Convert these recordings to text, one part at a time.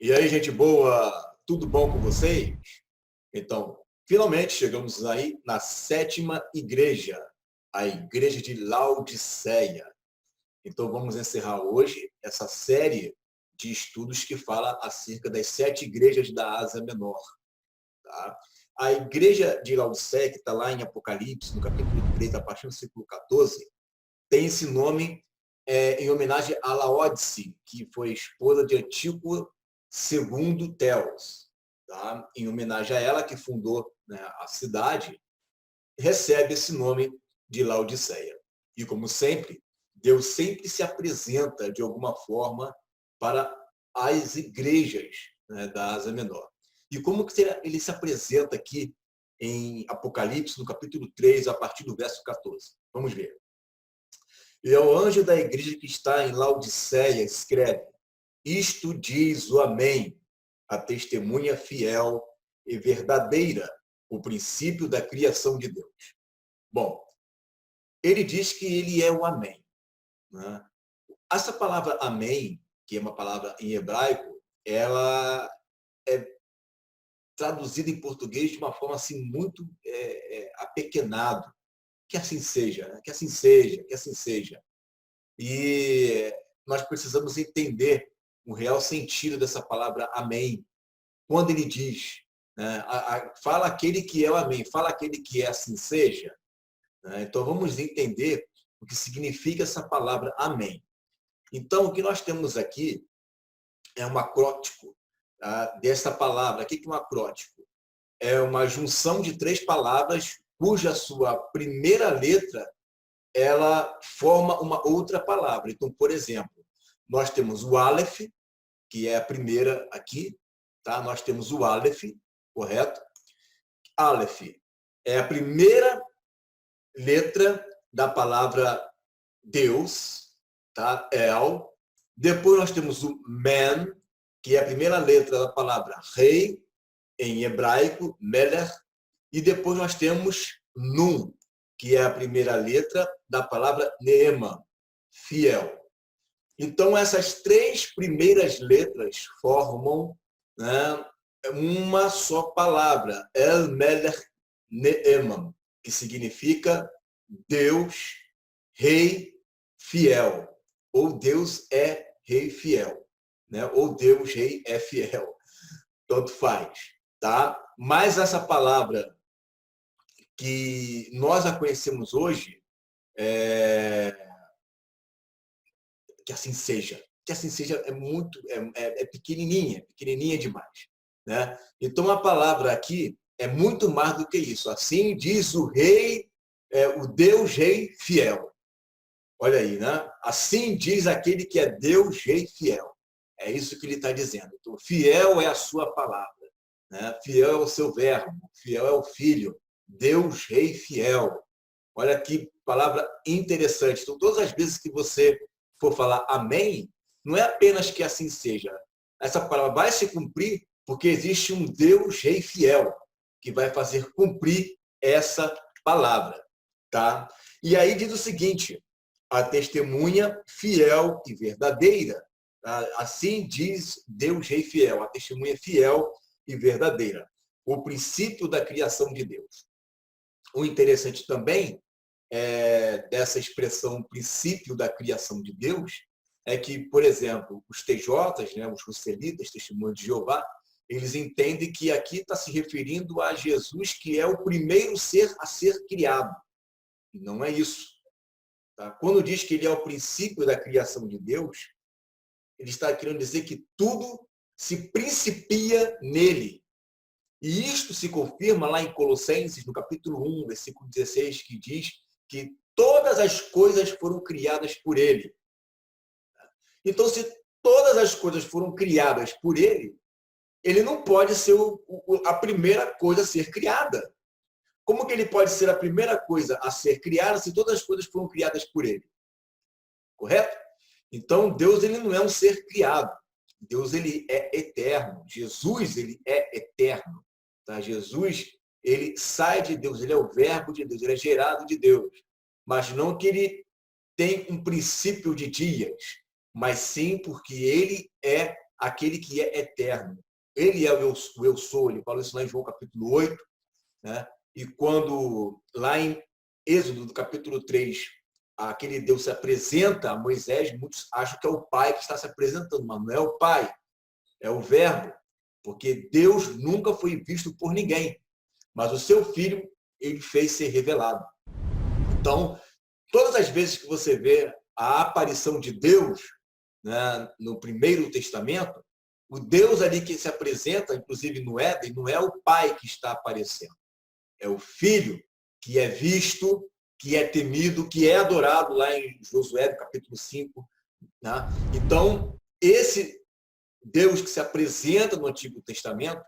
E aí, gente boa, tudo bom com vocês? Então, finalmente chegamos aí na sétima igreja, a igreja de Laodiceia. Então, vamos encerrar hoje essa série de estudos que fala acerca das 7 igrejas da Ásia Menor. Tá? A igreja de Laodiceia, que está lá em Apocalipse, no capítulo 3, a partir do versículo 14, tem esse nome em homenagem a Laodice, que foi esposa de Antíoco II Teos. Tá? Em homenagem a ela, que fundou, né, a cidade, recebe esse nome de Laodiceia. E, como sempre, Deus sempre se apresenta de alguma forma para as igrejas, né, da Ásia Menor. E como que ele se apresenta aqui em Apocalipse, no capítulo 3, a partir do verso 14? Vamos ver. E ao anjo da igreja que está em Laodiceia escreve: isto diz o Amém, a testemunha fiel e verdadeira, o princípio da criação de Deus. Bom, ele diz que ele é o Amém, né? Essa palavra Amém, que é uma palavra em hebraico, ela é traduzida em português de uma forma assim muito apequenado. Que assim seja, né? Que assim seja, que assim seja. E nós precisamos entender o real sentido dessa palavra amém. Quando ele diz, né, fala aquele que é o amém, fala aquele que é assim seja. Né? Então vamos entender o que significa essa palavra amém. Então o que nós temos aqui é um acrótico, tá, dessa palavra. O que é um acrótico? É uma junção de 3 palavras cuja sua primeira letra ela forma uma outra palavra. Então, por exemplo, nós temos o Aleph, que é a primeira aqui, tá? Nós temos o Aleph, correto? Aleph é a primeira letra da palavra Deus, tá? El. Depois nós temos o Men, que é a primeira letra da palavra rei, em hebraico, Melech. E depois nós temos Nun, que é a primeira letra da palavra Neema, fiel. Então, essas 3 primeiras letras formam, né, uma só palavra, El Melech Neeman, que significa Deus, Rei fiel, ou Deus é Rei fiel, né? Ou Deus, Rei é fiel, tanto faz. Tá? Mas essa palavra que nós a conhecemos hoje, que assim seja. Que assim seja é muito, pequenininha demais. Né? Então, a palavra aqui é muito mais do que isso. Assim diz o rei, o Deus rei fiel. Olha aí, né? Assim diz aquele que é Deus rei fiel. É isso que ele está dizendo. Então, fiel é a sua palavra. Né? Fiel é o seu verbo. Fiel é o Filho. Deus rei fiel. Olha que palavra interessante. Então, todas as vezes que você for falar amém, não é apenas que assim seja. Essa palavra vai se cumprir porque existe um Deus rei fiel que vai fazer cumprir essa palavra. Tá? E aí diz o seguinte: a testemunha fiel e verdadeira. Tá? Assim diz Deus rei fiel, a testemunha fiel e verdadeira. O princípio da criação de Deus. O interessante também dessa expressão princípio da criação de Deus é que, por exemplo, os TJs, né, os Russelitas, Testemunhos de Jeová, eles entendem que aqui está se referindo a Jesus, que é o primeiro ser a ser criado. E não é isso. Tá? Quando diz que ele é o princípio da criação de Deus, ele está querendo dizer que tudo se principia nele. E isto se confirma lá em Colossenses, no capítulo 1, versículo 16, que diz que todas as coisas foram criadas por ele. Então, se todas as coisas foram criadas por ele, ele não pode ser a primeira coisa a ser criada. Como que ele pode ser a primeira coisa a ser criada se todas as coisas foram criadas por ele? Correto? Então, Deus ele não é um ser criado. Deus ele é eterno. Jesus ele é eterno. Tá? Jesus ele sai de Deus, ele é o verbo de Deus, ele é gerado de Deus. Mas não que ele tem um princípio de dias, mas sim porque ele é aquele que é eterno. Ele é o eu sou, ele falou isso lá em João capítulo 8, né? E quando lá em Êxodo, do capítulo 3, aquele Deus se apresenta a Moisés, muitos acham que é o Pai que está se apresentando, mas não é o Pai, é o Verbo, porque Deus nunca foi visto por ninguém, mas o seu Filho ele fez ser revelado. Então, todas as vezes que você vê a aparição de Deus, né, no Primeiro Testamento, o Deus ali que se apresenta, inclusive no Éden, não é o Pai que está aparecendo, é o Filho que é visto, que é temido, que é adorado lá em Josué, capítulo 5. Né? Então, esse Deus que se apresenta no Antigo Testamento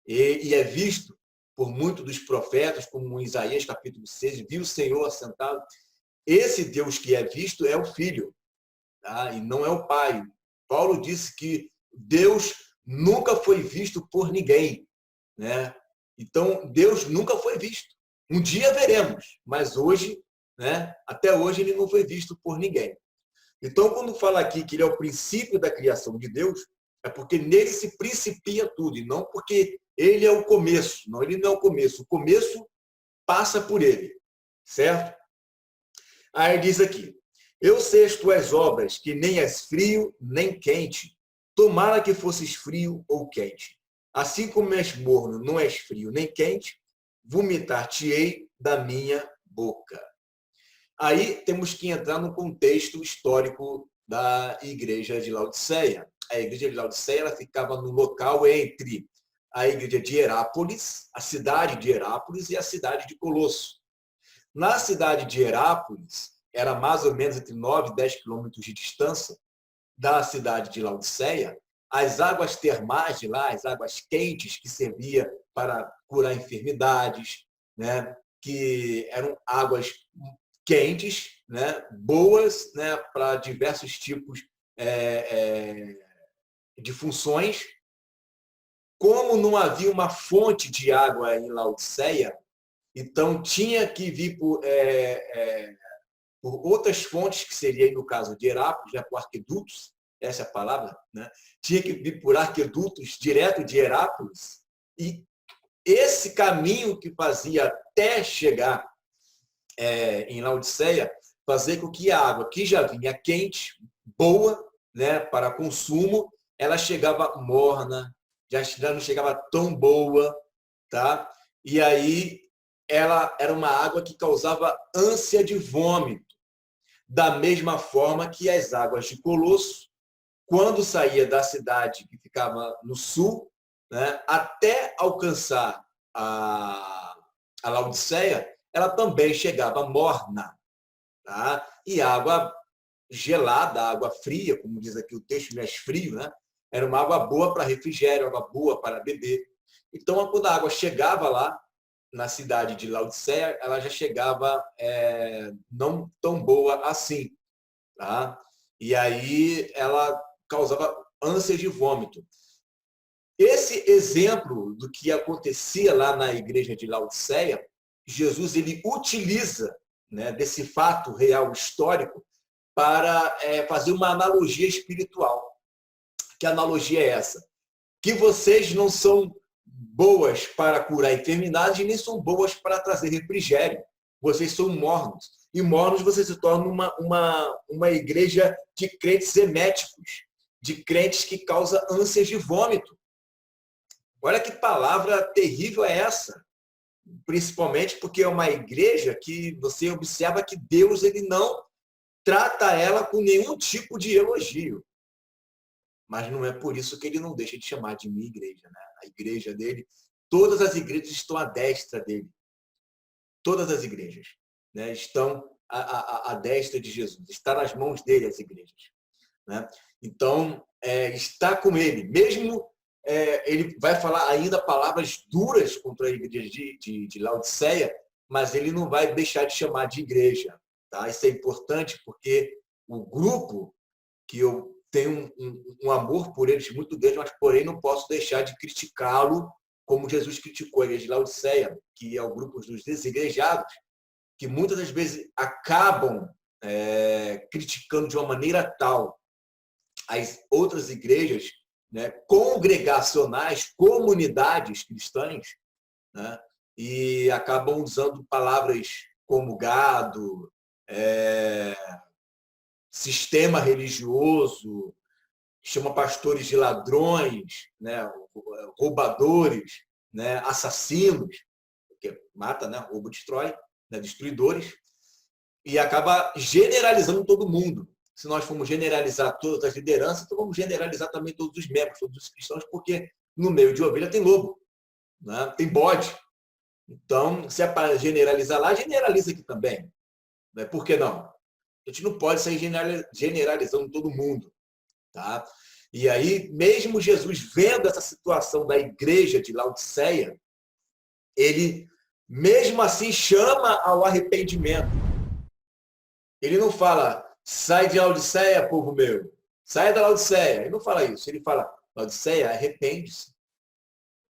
e é visto por muitos dos profetas, como em Isaías capítulo 6, viu o Senhor assentado. Esse Deus que é visto é o Filho, tá? E não é o Pai. Paulo disse que Deus nunca foi visto por ninguém, né? Então, Deus nunca foi visto. Um dia veremos, mas hoje, né? Até hoje, ele não foi visto por ninguém. Então, quando fala aqui que ele é o princípio da criação de Deus, é porque nele se principia tudo, e não porque ele é o começo. Não, ele não é o começo. O começo passa por ele, certo? Aí diz aqui, eu sei as tuas obras, que nem és frio, nem quente. Tomara que fosses frio ou quente. Assim como és morno, não és frio nem quente, vomitar-te-ei da minha boca. Aí temos que entrar no contexto histórico da igreja de Laodiceia. A igreja de Laodiceia ela ficava no local entre a igreja de Herápolis, a cidade de Herápolis e a cidade de Colosso. Na cidade de Herápolis, era mais ou menos entre 9 e 10 quilômetros de distância da cidade de Laodiceia, as águas termais de lá, as águas quentes que servia para curar enfermidades, né, que eram águas quentes, né, boas, né, para diversos tipos de funções. Como não havia uma fonte de água em Laodiceia, então tinha que vir por outras fontes, que seria, no caso de Herápolis, né, por arquedutos, essa é a palavra, né? Tinha que vir por arquedutos direto de Herápolis, e esse caminho que fazia até chegar em Laodiceia, fazer com que a água que já vinha quente, boa, né, para consumo, ela chegava morna, já não chegava tão boa, tá? E aí ela era uma água que causava ânsia de vômito, da mesma forma que as águas de Colosso, quando saía da cidade que ficava no sul, né, até alcançar a Laodiceia, ela também chegava morna, tá? E água gelada, água fria, como diz aqui o texto, não é frio, né? Era uma água boa para refrigério, água boa para beber. Então, quando a água chegava lá, na cidade de Laodiceia, ela já chegava não tão boa assim, tá? E aí ela causava ânsia de vômito. Esse exemplo do que acontecia lá na igreja de Laodiceia, Jesus ele utiliza, né, desse fato real histórico para fazer uma analogia espiritual. Que analogia é essa? Que vocês não são boas para curar enfermidades e nem são boas para trazer refrigério. Vocês são mornos. E mornos você se torna uma igreja de crentes eméticos, de crentes que causam ânsias de vômito. Olha que palavra terrível é essa. Principalmente porque é uma igreja que você observa que Deus ele não trata ela com nenhum tipo de elogio. Mas não é por isso que ele não deixa de chamar de minha igreja, né? A igreja dele, todas as igrejas estão à destra dele. Todas as igrejas, né, estão à destra de Jesus. Está nas mãos dele as igrejas, né? Então, está com ele. Mesmo ele vai falar ainda palavras duras contra a igreja de Laodiceia, mas ele não vai deixar de chamar de igreja. Tá? Isso é importante porque o grupo que eu tenho um amor por eles muito grande, mas porém não posso deixar de criticá-lo como Jesus criticou a igreja de Laodiceia, que é o grupo dos desigrejados, que muitas das vezes acabam criticando de uma maneira tal as outras igrejas, né, congregacionais, comunidades cristãs, né, e acabam usando palavras como gado, sistema religioso, chama pastores de ladrões, né, roubadores, né, assassinos, porque mata, né, roubo, destrói, né, destruidores, e acaba generalizando todo mundo. Se nós formos generalizar todas as lideranças, então vamos generalizar também todos os membros, todos os cristãos, porque no meio de ovelha tem lobo, né, tem bode. Então, se é para generalizar lá, generaliza aqui também. Né? Por que não? A gente não pode sair generalizando todo mundo. Tá? E aí, mesmo Jesus vendo essa situação da igreja de Laodiceia, ele, mesmo assim, chama ao arrependimento. Ele não fala, sai de Laodiceia, povo meu. Sai da Laodiceia. Ele não fala isso. Ele fala, Laodiceia, arrepende-se.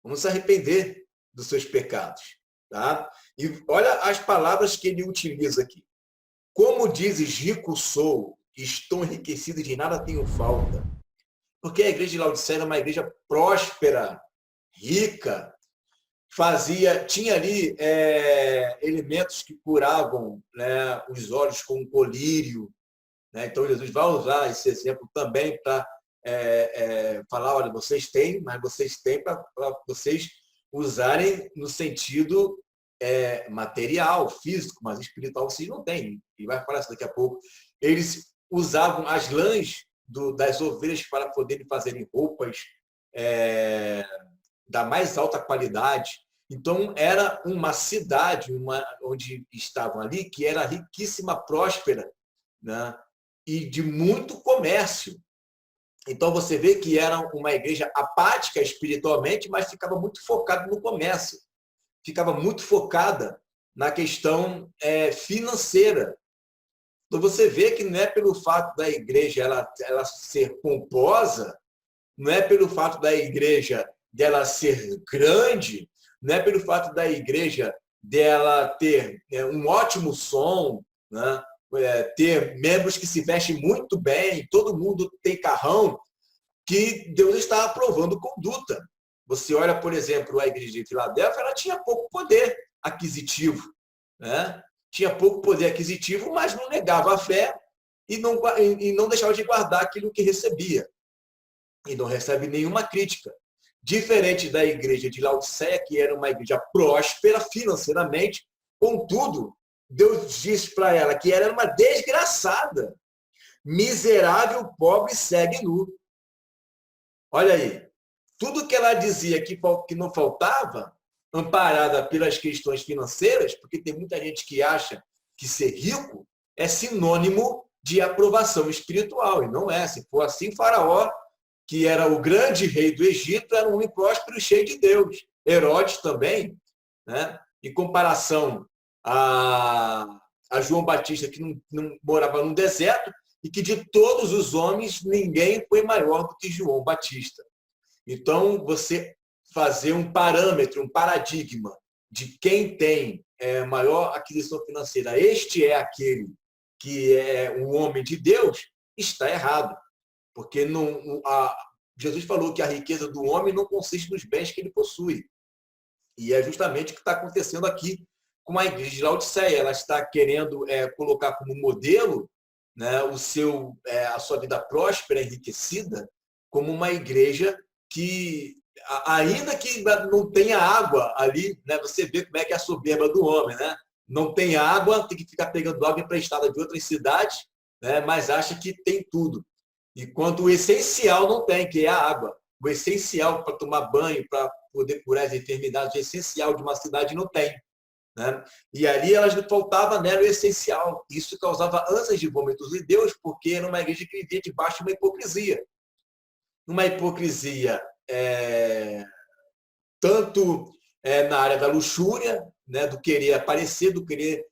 Vamos se arrepender dos seus pecados. Tá? E olha as palavras que ele utiliza aqui. Como dizes, rico sou, estou enriquecido e de nada tenho falta. Porque a igreja de Laodiceia era uma igreja próspera, rica, tinha ali elementos que curavam, né, os olhos com colírio. Né? Então, Jesus vai usar esse exemplo também para falar, olha, vocês têm, mas vocês têm para vocês usarem no sentido material, físico, mas espiritual vocês não têm. E vai falar isso daqui a pouco. Eles usavam as lãs das ovelhas para poderem fazerem roupas da mais alta qualidade. Então, era uma cidade onde estavam ali, que era riquíssima, próspera, né? E de muito comércio. Então, você vê que era uma igreja apática espiritualmente, mas ficava muito focada no comércio. Ficava muito focada na questão financeira. Então, você vê que não é pelo fato da igreja ela ser pomposa, não é pelo fato da igreja dela ser grande, não é pelo fato da igreja dela ter um ótimo som, né? Ter membros que se vestem muito bem, todo mundo tem carrão, que Deus está aprovando conduta. Você olha, por exemplo, a igreja de Filadélfia, ela tinha pouco poder aquisitivo, né? Tinha pouco poder aquisitivo, mas não negava a fé e não deixava de guardar aquilo que recebia. E não recebe nenhuma crítica. Diferente da igreja de Laodiceia, que era uma igreja próspera financeiramente, contudo, Deus disse para ela que ela era uma desgraçada, miserável, pobre, cega e nu. Olha aí, tudo que ela dizia que não faltava, amparada pelas questões financeiras, porque tem muita gente que acha que ser rico é sinônimo de aprovação espiritual, e não é. Se for assim, Faraó, que era o grande rei do Egito, era um homem próspero e cheio de Deus. Herodes também, né? Em comparação a João Batista, que não morava num deserto, e que de todos os homens, ninguém foi maior do que João Batista. Então, você fazer um parâmetro, um paradigma de quem tem maior aquisição financeira, este é aquele que é um homem de Deus, está errado. Porque Jesus falou que a riqueza do homem não consiste nos bens que ele possui. E é justamente o que está acontecendo aqui com a igreja de Laodiceia. Ela está querendo colocar como modelo, né, a sua vida próspera, enriquecida, como uma igreja que, ainda que não tenha água ali, né, você vê como é que é a soberba do homem. Né? Não tem água, tem que ficar pegando água emprestada de outras cidades, né, mas acha que tem tudo. Enquanto o essencial não tem, que é a água. O essencial para tomar banho, para poder curar as enfermidades, o essencial de uma cidade não tem. Né? E ali elas faltava nela o essencial. Isso causava ânsias de vômitos de Deus, porque era uma igreja que vivia debaixo de uma hipocrisia. Uma hipocrisia tanto na área da luxúria, né, do querer aparecer, do querer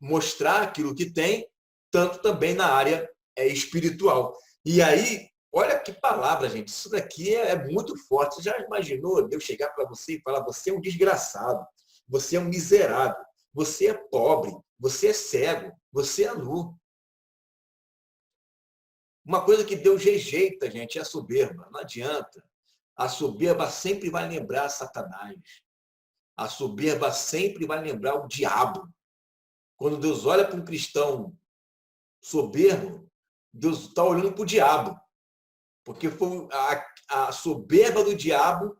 mostrar aquilo que tem, tanto também na área espiritual. E aí, olha que palavra, gente. Isso daqui é muito forte. Você já imaginou Deus chegar para você e falar: você é um desgraçado, você é um miserável, você é pobre, você é cego, você é nu. Uma coisa que Deus rejeita, gente, é a soberba. Não adianta. A soberba sempre vai lembrar Satanás. A soberba sempre vai lembrar o diabo. Quando Deus olha para um cristão soberbo, Deus está olhando para o diabo. Porque foi a soberba do diabo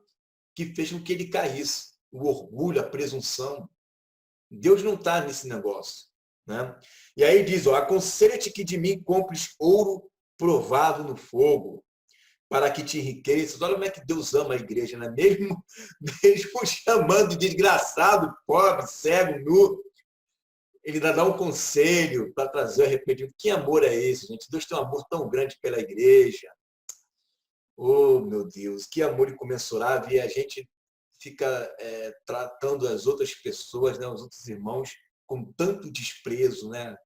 que fez com que ele caísse. O orgulho, a presunção. Deus não está nesse negócio. Né? E aí diz, ó, aconselha-te que de mim compres ouro provado no fogo, para que te enriqueças. Olha como é que Deus ama a igreja, né? Mesmo chamando de desgraçado, pobre, cego, nu, ele dá um conselho para trazer o arrependimento. Que amor é esse, gente? Deus tem um amor tão grande pela igreja. Oh, meu Deus, que amor incomensurável. E a gente fica tratando as outras pessoas, né, os outros irmãos, com tanto desprezo, né?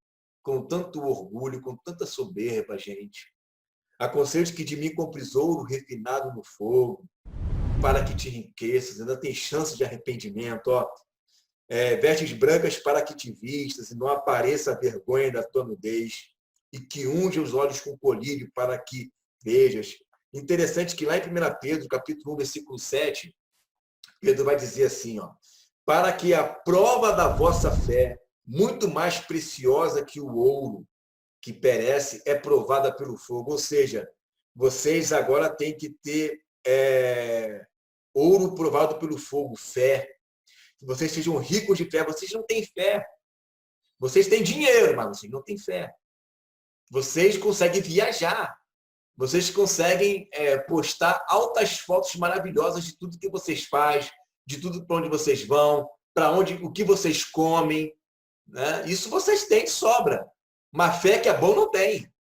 Com tanto orgulho, com tanta soberba, gente. Aconselho que de mim compres ouro refinado no fogo, para que te enriqueças, ainda tem chance de arrependimento. Ó. Vestes brancas para que te vistas e não apareça a vergonha da tua nudez, e que unja os olhos com colírio para que vejas. Interessante que lá em 1 Pedro, capítulo 1, versículo 7, Pedro vai dizer assim, ó, para que a prova da vossa fé, muito mais preciosa que o ouro, que perece, é provada pelo fogo. Ou seja, vocês agora têm que ter ouro provado pelo fogo, fé. Que vocês sejam ricos de fé. Vocês não têm fé. Vocês têm dinheiro, mas vocês não têm fé. Vocês conseguem viajar. Vocês conseguem postar altas fotos maravilhosas de tudo que vocês fazem, de tudo para onde vocês vão, o que vocês comem. Né? Isso vocês têm de sobra. Uma fé que é bom não tem.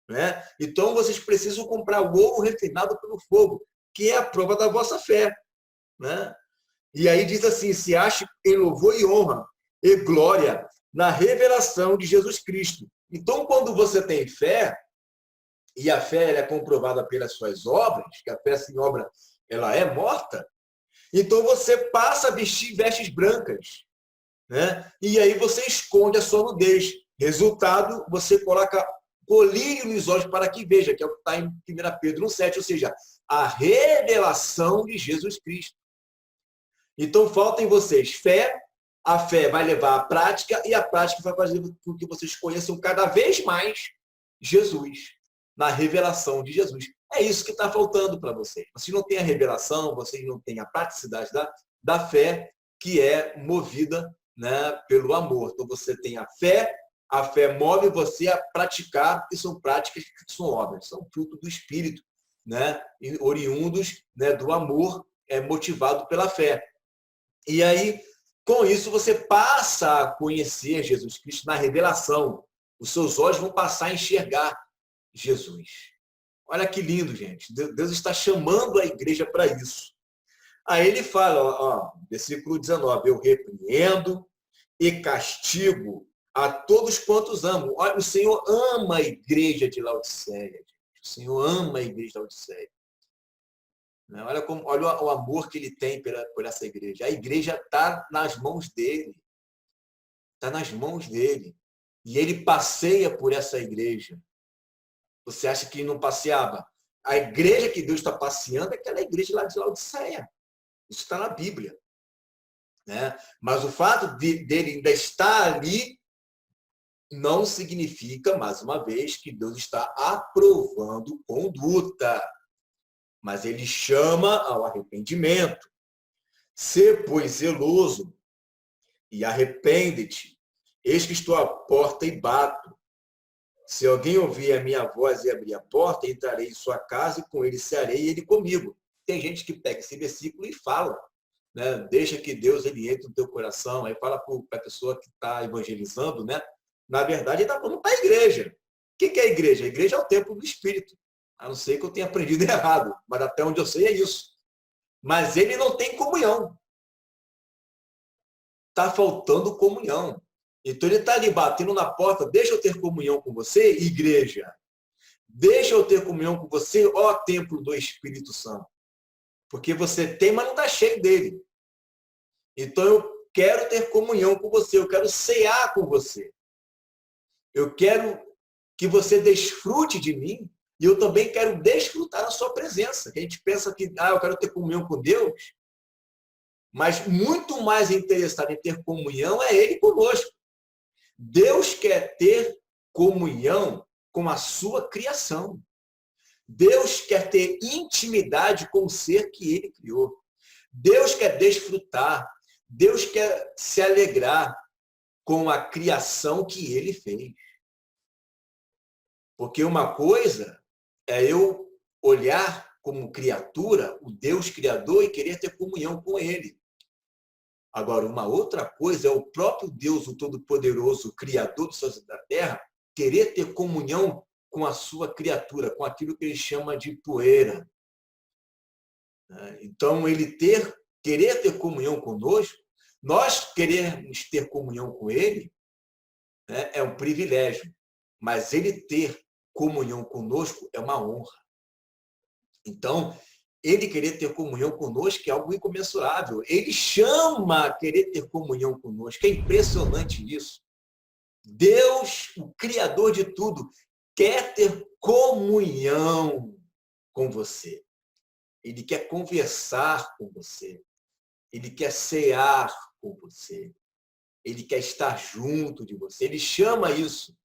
Né? Então, vocês precisam comprar o ouro refinado pelo fogo, que é a prova da vossa fé. Né? E aí diz assim, se ache em louvor e honra e glória na revelação de Jesus Cristo. Então, quando você tem fé, e a fé é comprovada pelas suas obras, que a fé sem obra ela é morta, então você passa a vestir vestes brancas. Né? E aí você esconde a sua nudez. Resultado, você coloca colírio nos olhos para que veja, que é o que está em 1 Pedro 1,7, ou seja, a revelação de Jesus Cristo. Então, falta em vocês fé, a fé vai levar à prática, e a prática vai fazer com que vocês conheçam cada vez mais Jesus, na revelação de Jesus. É isso que está faltando para vocês. Vocês não têm a revelação, vocês não têm a praticidade da fé, que é movida, né, pelo amor. Então, você tem a fé move você a praticar, e são práticas que são obras, são fruto do Espírito, né, oriundos, né, do amor, motivado pela fé. E aí, com isso, você passa a conhecer Jesus Cristo na revelação. Os seus olhos vão passar a enxergar Jesus. Olha que lindo, gente. Deus está chamando a igreja para isso. Aí ele fala, ó, versículo 19, eu repreendo e castigo a todos quantos amo. Olha, o Senhor ama a igreja de Laodiceia. Gente. O Senhor ama a igreja de Laodiceia. Olha o amor que ele tem por essa igreja. A igreja está nas mãos dele. Está nas mãos dele. E ele passeia por essa igreja. Você acha que não passeava? A igreja que Deus está passeando é aquela igreja lá de Laodiceia. Isso está na Bíblia. Né? Mas o fato dele ainda estar ali não significa, mais uma vez, que Deus está aprovando conduta. Mas ele chama ao arrependimento. Sê, pois, zeloso e arrepende-te. Eis que estou à porta e bato. Se alguém ouvir a minha voz e abrir a porta, entrarei em sua casa e com ele cearei e ele comigo. Tem gente que pega esse versículo e fala, né? Deixa que Deus ele entre no teu coração. Aí fala para a pessoa que está evangelizando, né? Na verdade, ele está falando para a igreja. O que é a igreja? A igreja é o templo do Espírito. A não ser que eu tenha aprendido errado, mas até onde eu sei é isso. Mas ele não tem comunhão. Está faltando comunhão. Então ele está ali batendo na porta, deixa eu ter comunhão com você, igreja. Deixa eu ter comunhão com você, ó templo do Espírito Santo. Porque você tem, mas não está cheio dele. Então eu quero ter comunhão com você, eu quero cear com você. Eu quero que você desfrute de mim E eu também quero desfrutar da sua presença. A gente pensa que eu quero ter comunhão com Deus, mas muito mais interessado em ter comunhão é Ele conosco. Deus quer ter comunhão com a sua criação. Deus quer ter intimidade com o ser que Ele criou. Deus quer desfrutar. Deus quer se alegrar com a criação que Ele fez. Porque uma coisa é eu olhar como criatura o Deus Criador e querer ter comunhão com Ele. Agora, uma outra coisa é o próprio Deus, o Todo-Poderoso, Criador dos céus e da terra, querer ter comunhão com a sua criatura, com aquilo que ele chama de poeira. Então, ele querer ter comunhão conosco, nós queremos ter comunhão com ele, né, é um privilégio, mas ele ter comunhão conosco é uma honra. Então, ele querer ter comunhão conosco é algo incomensurável. Ele chama a querer ter comunhão conosco. É impressionante isso. Deus, o Criador de tudo, quer ter comunhão com você. Ele quer conversar com você. Ele quer cear com você. Ele quer estar junto de você. Ele chama isso.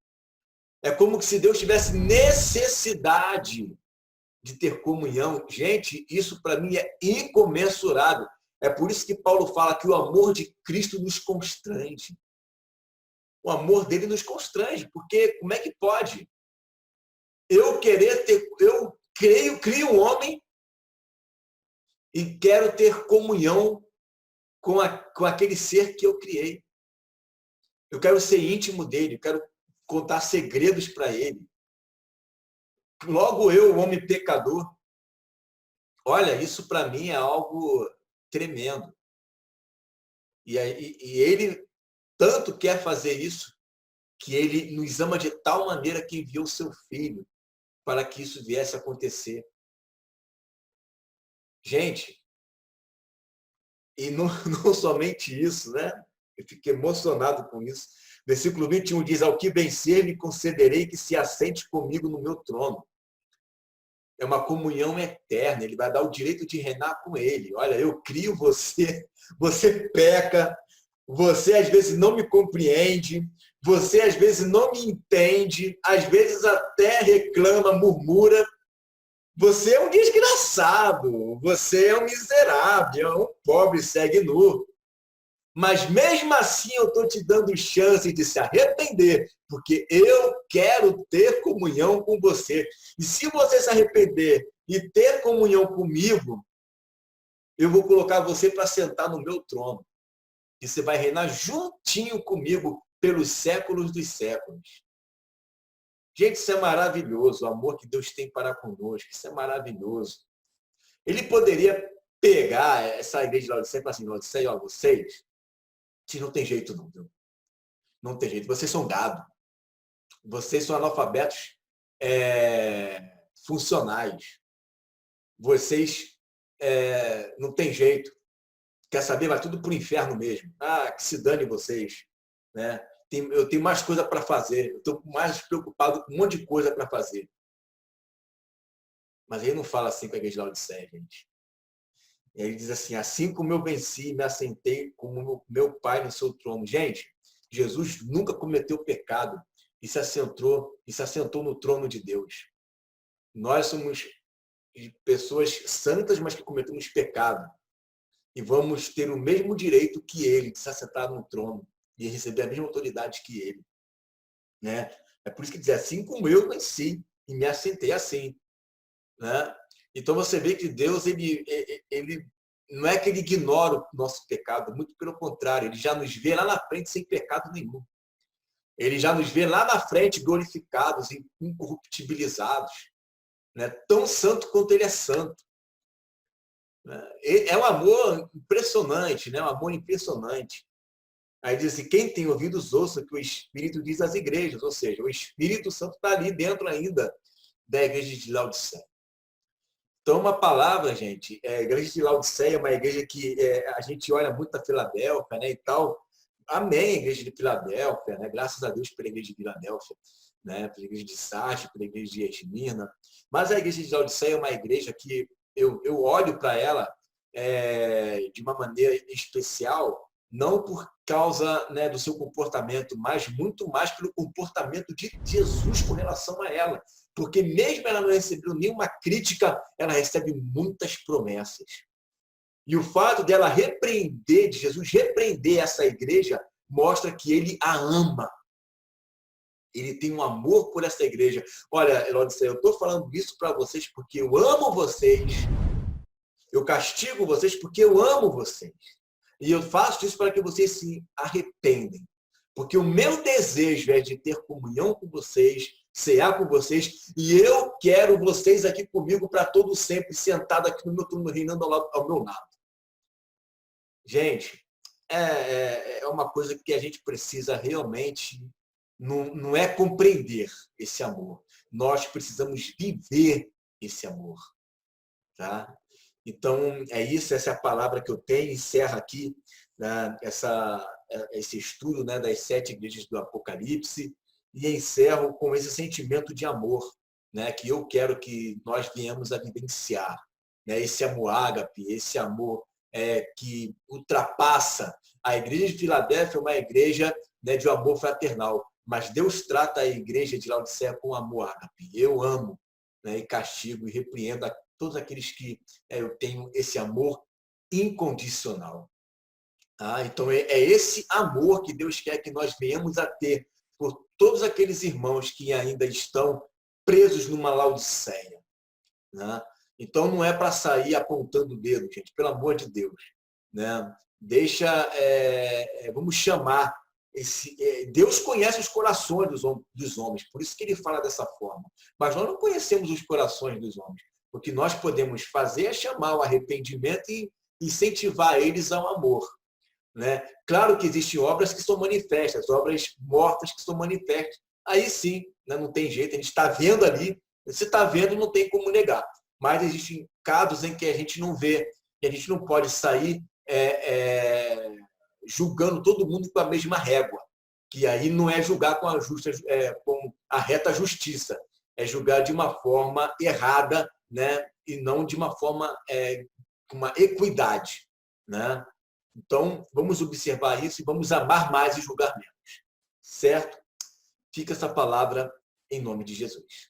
É como se Deus tivesse necessidade de ter comunhão. Gente, isso para mim é incomensurável. É por isso que Paulo fala que o amor de Cristo nos constrange. O amor dele nos constrange, porque como é que pode? Eu crio um homem e quero ter comunhão com aquele ser que eu criei. Eu quero ser íntimo dele, eu quero contar segredos para ele. Logo eu, o homem pecador, olha, isso para mim é algo tremendo. E ele tanto quer fazer isso, que ele nos ama de tal maneira que enviou o seu filho para que isso viesse a acontecer. Gente, e não somente isso, né? Eu fiquei emocionado com isso. Versículo 21 diz, ao que vencer, me concederei que se assente comigo no meu trono. É uma comunhão eterna, ele vai dar o direito de reinar com ele. Olha, eu crio você, você peca, você às vezes não me compreende, você às vezes não me entende, às vezes até reclama, murmura. Você é um desgraçado, você é um miserável, é um pobre, segue nu. Mas mesmo assim eu estou te dando chance de se arrepender, porque eu quero ter comunhão com você. E se você se arrepender e ter comunhão comigo, eu vou colocar você para sentar no meu trono. E você vai reinar juntinho comigo pelos séculos dos séculos. Gente, isso é maravilhoso, o amor que Deus tem para conosco, isso é maravilhoso. Ele poderia pegar essa igreja de Laodiceia e falar assim, Laodiceia, ó, vocês não tem jeito não, viu? Não tem jeito, vocês são gado. Vocês são analfabetos funcionais. Vocês não tem jeito. Quer saber? Vai tudo para o inferno mesmo. Que se dane vocês. Né? Eu tenho mais coisa para fazer. Eu estou mais preocupado com um monte de coisa para fazer. Mas ele não fala assim com a igreja de Laodiceia, gente. Ele diz assim, assim como eu venci, me assentei como meu Pai no seu trono. Gente, Jesus nunca cometeu pecado e se assentou no trono de Deus. Nós somos pessoas santas, mas que cometemos pecado. E vamos ter o mesmo direito que ele de se assentar no trono e receber a mesma autoridade que ele. Né? É por isso que diz, assim como eu venci e me assentei assim. Né? Então você vê que Deus, ele não é que ele ignora o nosso pecado, muito pelo contrário, ele já nos vê lá na frente sem pecado nenhum. Ele já nos vê lá na frente glorificados, incorruptibilizados, né? Tão santo quanto ele é santo. É um amor impressionante, né? Um amor impressionante. Aí diz assim, quem tem ouvidos ouça o que o Espírito diz às igrejas, ou seja, o Espírito Santo está ali dentro ainda da igreja de Laodiceia. Então, uma palavra, gente, a igreja de Laodiceia é uma igreja que a gente olha muito a Filadélfia, né, e tal. Amém, igreja de Filadélfia, né? Graças a Deus pela igreja de Filadélfia. né? Pela igreja de Sardes, pela igreja de Esmirna. Mas a igreja de Laodiceia é uma igreja que eu olho para ela de uma maneira especial, não por causa, né, do seu comportamento, mas muito mais pelo comportamento de Jesus com relação a ela. Porque mesmo ela não recebeu nenhuma crítica, ela recebe muitas promessas. E o fato dela repreender, de Jesus repreender essa igreja, mostra que ele a ama. Ele tem um amor por essa igreja. Olha, Laodiceia, eu estou falando isso para vocês porque eu amo vocês. Eu castigo vocês porque eu amo vocês. E eu faço isso para que vocês se arrependem. Porque o meu desejo é de ter comunhão com vocês, cear com vocês, e eu quero vocês aqui comigo para todo sempre, sentado aqui no meu trono, reinando ao meu lado. Gente, é uma coisa que a gente precisa realmente, não é compreender esse amor. Nós precisamos viver esse amor. Tá? Então, é isso, essa é a palavra que eu tenho. Encerra aqui, né, esse estudo, né, das 7 igrejas do Apocalipse, e encerro com esse sentimento de amor, né, que eu quero que nós viemos a vivenciar. Né, esse amor ágape, esse amor que ultrapassa. A igreja de Filadélfia é uma igreja, né, de um amor fraternal, mas Deus trata a igreja de Laodiceia com amor ágape. Eu amo, né, e castigo e repreendo a todos aqueles que eu tenho esse amor incondicional. Então, é esse amor que Deus quer que nós venhamos a ter por todos aqueles irmãos que ainda estão presos numa Laodiceia. Né? Então, não é para sair apontando o dedo, gente, pelo amor de Deus. Né? Vamos chamar Deus conhece os corações dos homens, por isso que ele fala dessa forma. Mas nós não conhecemos os corações dos homens. O que nós podemos fazer é chamar o arrependimento e incentivar eles ao amor. Né? Claro que existem obras que são manifestas, obras mortas que são manifestas. Aí sim, né? Não tem jeito, a gente está vendo ali, se está vendo, não tem como negar. Mas existem casos em que a gente não vê, que a gente não pode sair julgando todo mundo com a mesma régua. Que aí não é julgar com com a reta justiça, é julgar de uma forma errada, né? E não de uma forma com uma equidade. Né? Então, vamos observar isso e vamos amar mais e julgar menos. Certo? Fica essa palavra em nome de Jesus.